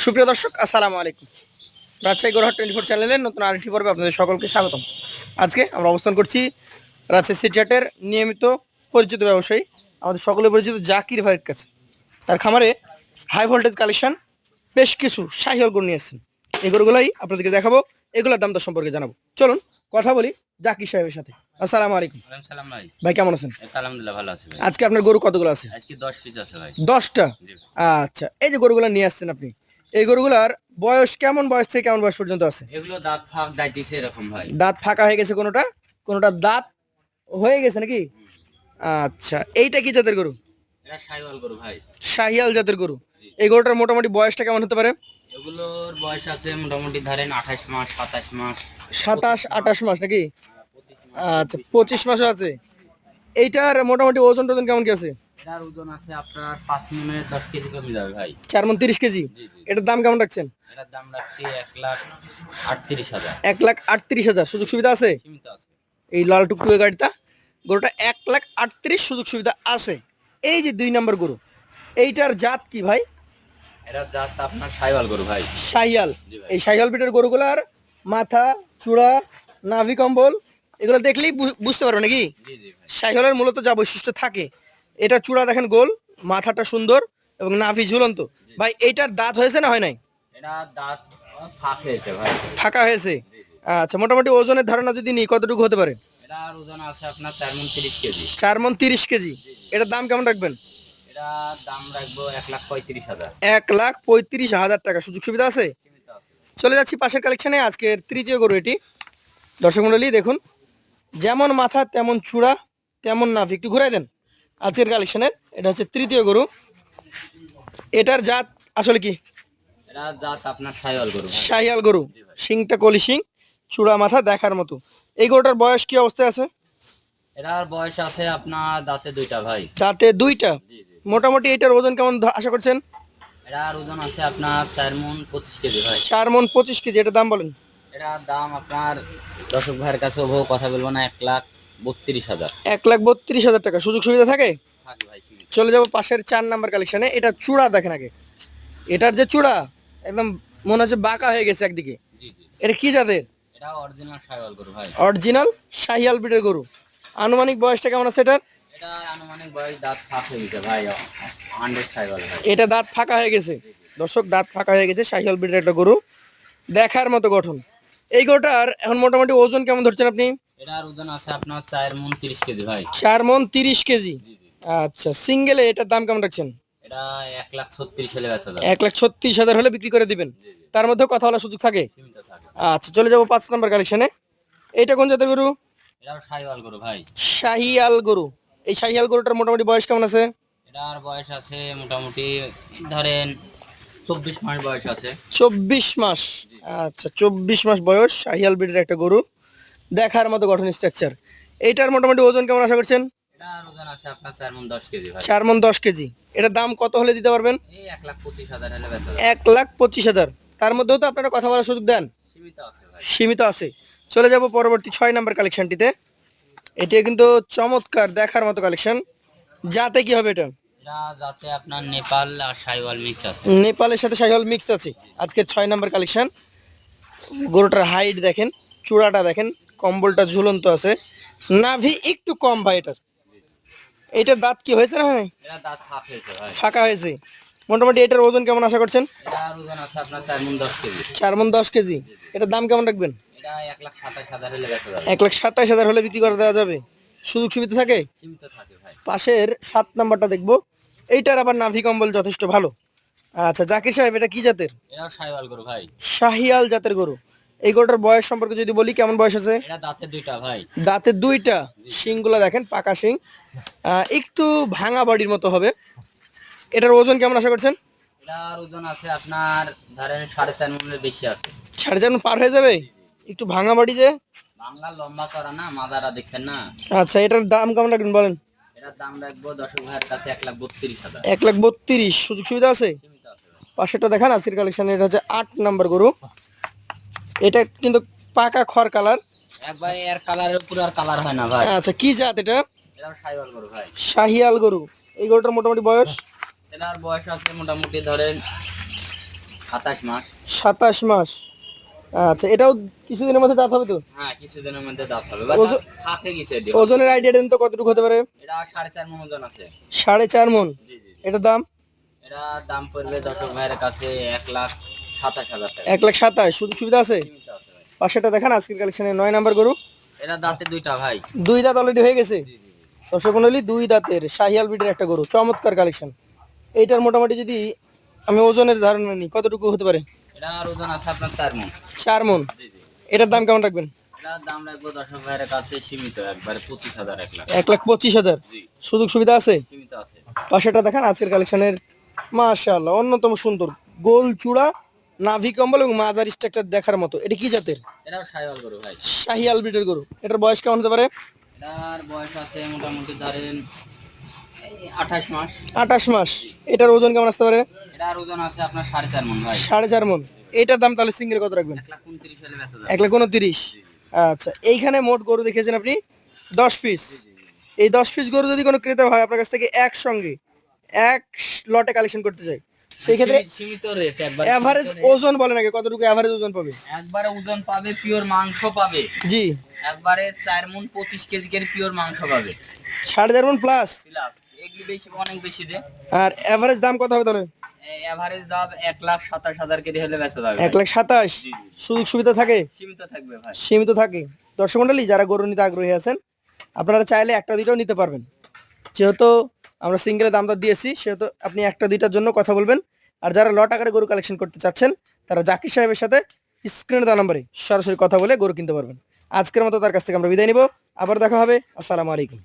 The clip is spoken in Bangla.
সুপ্রিয় দর্শক আসসালামু আলাইকুম। রাজশাহী গরুহাট 24 চ্যানেলের নতুন আরেকটি পর্বে আপনাদের সকলকে স্বাগতম। আজকে আমরা অবস্থান করছি রাজশাহী সিটি হাটের নিয়মিত পরিচিত ব্যবসায়ী আমাদের সকলে পরিচিত জাকির ভাইয়ের কাছে। তার খামারে হাই ভোল্টেজ কালেকশন বেশ কিছু শাহিওয়াল গরু নিয়ে এসেছেন। এই গরুগুলোই আপনাদেরকে দেখাবো, এগুলোর দাম দর সম্পর্কে জানাবো। চলুন কথা বলি জাকির সাহেবের সাথে। আসসালামু আলাইকুম। ওয়ালাইকুম সালাম ভাই। ভাই কেমন আছেন? আলহামদুলিল্লাহ ভালো আছি ভাই। আজকে আপনার গরু কতগুলো আছে? আজকে 10 পিস আছে ভাই। 10টা। জি ভাই। আচ্ছা, এই যে গরুগুলো নিয়ে আসছেন আপনি, এই গরুগুলার বয়স কেমন, বয়স থেকে কেমন বয়স পর্যন্ত আছে? এগুলো দাঁত ফাঁক দাইতেছে এরকম ভাই। দাঁত ফাঁকা হয়ে গেছে, কোনোটা কোনোটা দাঁত হয়ে গেছে নাকি? আচ্ছা, এইটা কি জাতের গরু? এটা শাহিওয়াল গরু ভাই। শাহিয়াল জাতের গরু। এই গরুটার মোটামুটি বয়সটা কেমন হতে পারে? এগুলোর বয়স আছে মোটামুটি ধরেন 28 মাস 27 মাস 27-28 মাস নাকি? 25 মাস। আচ্ছা, 25 মাসও আছে। এইটার মোটামুটি ওজন টোজন কেমন কি আছে? এটার ওজন আছে আপনার 5 মনের 10 কেজি কমে যাবে ভাই। 4 মণ 30 কেজি। জি জি। এটার দাম কেমন রাখছেন? এটার দাম রাখছি 1,38,000। 1,38,000। সুযোগ সুবিধা আছে? সীমিত আছে। এই লাল টুকটুকে গাড়িটা, গরুটা 1,38,000, সুযোগ সুবিধা আছে। এই যে 2 নম্বর গরু, এইটার জাত কি ভাই? এটা জাত আপনার শাহিওয়াল গরু ভাই। শাহিয়াল। জি ভাই। এই শাহিয়াল পিটের গরুগুলার মাথা, চূড়া, নাভি কম্বল এগুলো দেখলেই বুঝতে পারবে নাকি জি জি ভাই। শাহিয়ালের মূলত যা বৈশিষ্ট্য থাকে। এটা চূড়া দেখেন গোল, মাথাটা সুন্দর এবং নাভি ঝুলন্ত। ভাই এইটার দাঁত হয়েছে না হয় নাই? এটা দাঁত ফাঁক হয়েছে ভাই। ফাঁকা হয়েছে। আচ্ছা, মোটামুটি ওজনের ধারণা যদি নিই কতটুকু হতে পারে? এটার ওজন আছে আপনার 4 মণ 30 কেজি। 4 মণ 30 কেজি। এটার দাম কেমন রাখবেন? এটা দাম রাখবো 1,35,000। 1,35,000 টাকা। সুযোগ সুবিধা আছে? সীমিত আছে। চলে যাচ্ছি পাশের কালেকশনে। আজকের তৃতীয় গরু এটি। দর্শক মণ্ডলী দেখুন, যেমন মাথা তেমন চূড়া তেমন নাভি। একটু ঘুরাই দেন। আজকের কালেকশনের এটা হচ্ছে তৃতীয় গরু। এটার জাত আসলে কি? এটা জাত আপনার শাহিওয়াল গরু ভাই। শাহিয়াল গরু। জি ভাই। শিংটা কলি শিং, চূড়া মাথা দেখার মতো। এই গরুটার বয়স কি অবস্থায় আছে? এটার বয়স আছে আপনার দাঁতে দুইটা ভাই। তাতে 2টা। জি জি। মোটামুটি এটার ওজন কেমন আশা করছেন? এটার ওজন আছে আপনার 4 মণ 25 কেজি ভাই। 4 মণ 25 কেজি। এটার দাম বলেন। এটার দাম আপনার দর্শক ভাইয়ের কাছে ওভাবে কথা বলবো না, 1,32,000। 1,32,000 টাকা। সুযোগ সুবিধা থাকে? থাকি ভাই সীমিত। চলে যাব পাশের 4 নাম্বার কালেকশনে। এটা চূড়া দেখেন আগে। এটার যে চূড়া একদম মনে হচ্ছে বাঁকা হয়ে গেছে একদিকে। জি জি। এটা কি জাতের? এটা অরিজিনাল শাহিওয়াল গরু ভাই। অরিজিনাল শাহিয়াল ব্রিডের গরু। আনুমানিক বয়সটা কেমন আছে এটার? এটা আনুমানিক বয়স দাঁত ফাঁক হয়ে গেছে ভাই। 100 শাহিওয়াল ভাই। এটা দাঁত ফাঁকা হয়ে গেছে। দর্শক, দাঁত ফাঁকা হয়ে গেছে। শাহিয়াল ব্রিডের একটা গরু, দেখার মতো গঠন। এই গরুটার এখন মোটামুটি ওজন কেমন ধরছেন আপনি? এটার ওজন আছে আপনার 4 মণ 30 কেজি ভাই। 4 মণ 30 কেজি। জি জি। আচ্ছা, সিঙ্গেলে এটার দাম কেমন রাখছেন? এটা 1,36,000 হলে বেচা যাবে। 1,36,000 হলে বিক্রি করে দিবেন। জি জি। তার মধ্যে কথা বলার সুযোগ থাকে? সীমিত থাকে। আচ্ছা, চলে যাব 5 নাম্বার কালেকশনে। এইটা কোন জাতের গরু? এটাও শাহিওয়াল গরু ভাই। শাহিয়াল গরু। এই শাহিয়াল গরুটার মোটামুটি বয়স কেমন আছে? এটার বয়স আছে মোটামুটি ধরেন 24 মাস বয়স আছে। 24 মাস। আচ্ছা, 24 মাস বয়স, শাহিয়াল ব্রিডের একটা গরু, দেখার মতো গঠন স্ট্রাকচার। এইটার মোটামুটি ওজন কেমন আশা করছেন? এটার ওজন আছে আপনার 4 মণ 10 কেজি ভাই। 4 মণ 10 কেজি। এটার দাম কত হলে দিতে পারবেন? এই 1,25,000 হলে বেচা যাবে। 1,25,000। তার মধ্যেও তো আপনারা কথা বলার সুযোগ দেন? সীমিত আছে ভাই। সীমিত আছে। চলে যাব পরবর্তী 6 নাম্বার কালেকশনটিতে। এটি কিন্তু চমৎকার দেখার মতো কালেকশন। যাতে কি হবে এটা? এটা যাতে আপনার নেপাল আর শাহিওয়াল মিক্স আছে। নেপালের সাথে শাহিওয়াল মিক্স আছে। আজকে 6 নাম্বার কালেকশন। গরুটার হাইট দেখেন, চূড়াটা দেখেন, কম্বলটা ঝুলন্ত আছে, নাভি একটু কম ভাই এটার। এটার দাঁত কি হয়েছে না হয়? এটা দাঁত ফাঁক হয়েছে ভাই। ফাঁকা হয়েছে। মোটামুটি এটার ওজন কেমন আশা করছেন? এটার ওজন আছে আপনার 4 মণ 10 কেজি। 4 মণ 10 কেজি। এটার দাম কেমন রাখবেন? এটা 1,27,000 হলে বেচা যাবে। 1,27,000 হলে বিক্রি করে দেওয়া যাবে। সুযোগ সুবিধা থাকে? সীমিত থাকে ভাই। পাশের 7 নাম্বারটা দেখবো। এইটার আবার নাভি কম্বল যথেষ্ট ভালো। আচ্ছা জাকির সাহেব, এটা কি জাতের? এটাও শাহিওয়াল গরু ভাই। শাহিয়াল জাতের গরু। এই গরুটার বয়স সম্পর্কে যদি বলি, কেমন বয়স আছে? এটা দাঁতে দুইটা ভাই। দাঁতে 2টা। শিংগুলো দেখেন পাকা শিং, একটু ভাঙা বডির মতো হবে। এটার ওজন কেমন আশা করছেন? এটার ওজন আছে আপনার ধরেন 4.5 মণের বেশি আছে। 4.5 মণ পার হয়ে যাবে? একটু ভাঙা বডি যে। বাংলা লম্বা করা না, মাদারা দেখছেন না। আচ্ছা, এটার দাম কেমন রাখবেন বলেন? এটার দাম রাখবো দর্শক ভাইয়ের কাছে 1,32,000। 1,32,000। সুযোগ সুবিধা আছে? সীমিত আছে ভাই। পাশেরটা দেখান আজকের কালেকশন। এটা হচ্ছে 8 নাম্বার গরু। এটা কিন্তু পাকা খড় কালার। এক ভাই এর কালারের উপর আর কালার হয় না ভাই। আচ্ছা, কি জাত এটা? এটাও শাহিওয়াল গরু ভাই। শাহিয়াল গরু। এই গরুটার মোটামুটি বয়স? এটার বয়স আছে মোটামুটি ধরেন 27 মাস। 27 মাস। আচ্ছা, এটাও কিছুদিনের মধ্যে দাঁত হবে তো? হ্যাঁ, কিছুদিনের মধ্যে দাঁত হবে বা ওজন হাতে গেছে দিয়ে। ওজনের আইডিয়া দেন তো কতটুকু হতে পারে? এটা 4.5 মণ ওজন আছে। 4.5 মণ। জি জি জি। এটার দাম? এটা দাম পড়বে দর্শক ভাইয়ের কাছে 1,27,000 টাকা। 1,27,000। সুযোগ সুবিধা আছে? সীমিত আছে ভাই। পাশেটা দেখান আজকের কালেকশনে 9 নাম্বার গরু। এটা দাঁতে দুইটা ভাই। দুই দাঁত অলরেডি হয়ে গেছে। জি জি জি। দর্শক মণ্ডলী, দুই দাঁতের শাহিয়াল ব্রিডের একটা গরু, চমৎকার কালেকশন। এইটার মোটামুটি যদি আমি ওজনের ধারণা নিই, কতটুকু হতে পারে? এটার ওজন আছে আপনার 4 মণ। 4 মণ। জি জি। এটার দাম কেমন রাখবেন? এটার দাম রাখবো দর্শক ভাইয়ের কাছে সীমিত, একবারে 25,000, 1,00,000। 1,25,000। জি। সুযোগ সুবিধা আছে? সীমিত আছে। পাশেটা দেখান আজকের কালেকশনের। মাশাআল্লাহ, অন্যতম সুন্দর গোল চূড়া, নাভি কম্বল এবং মাজার স্ট্রাকচার দেখার মতো। এটা কি জাতের? এটাও সাইওয়াল গরু ভাই। শাহিয়াল ব্রিডের গরু। এটার বয়স কেমন হতে পারে? এটার বয়স আছে মোটামুটি ধরেন এই 28 মাস। 28 মাস। এটার ওজন কেমন আসতে পারে? এটার ওজন আছে আপনার 4.5 মণ ভাই। 4.5 মণ। এটার দাম তাহলে সিঙ্গেল কত রাখবেন? 1,29,000 হলে বেচা যাবে। 1,29,000। জি জি আচ্ছা, এইখানে মোট গরু দেখিয়েছেন আপনি 10 পিস। জি জি জি। এই 10 পিস গরু যদি কোনো ক্রেতা হয় আপনার কাছ থেকে একসঙ্গে এক লটে কালেকশন করতে চাই, সেই ক্ষেত্রে সীমিত রেট, একবার এভারেজ ওজন বলেন আগে, কতটুকু এভারেজ ওজন পাবে? একবারে ওজন পাবে, পিওর মাংস পাবে। জি। একবারে 4 মণ 25 কেজি করে পিওর মাংস পাবে। 4.5 মণ প্লাস। প্লাস এগুলি বেশি, অনেক বেশি যে। আর এভারেজ দাম কত হবে তাহলে? এভারেজ দাম 1,27,000 কেজি হলে বেচা যাবে ভাই। 1,27,000। জি জি। সুযোগ সুবিধা থাকে? সীমিত থাকবে ভাই। সীমিত থাকে। দর্শক মণ্ডলী, যারা গরু নিতে আগ্রহী আছেন, আপনারা চাইলে একটা দুইটাও নিতে পারবেন। যেহেতু আমরা সিঙ্গেলে দাম দর দিয়েছি, সেহেতু আপনি একটা দুইটার জন্য কথা বলবেন। আর যারা লট আকারে গরু কালেকশন করতে চাচ্ছেন, তারা জাকির সাহেবের সাথে স্ক্রিনে দেওয়া নম্বরে সরাসরি কথা বলে গরু কিনতে পারবেন। আজকের মতো তার কাছ থেকে আমরা বিদায় নিব। আবার দেখা হবে। আসসালামু আলাইকুম।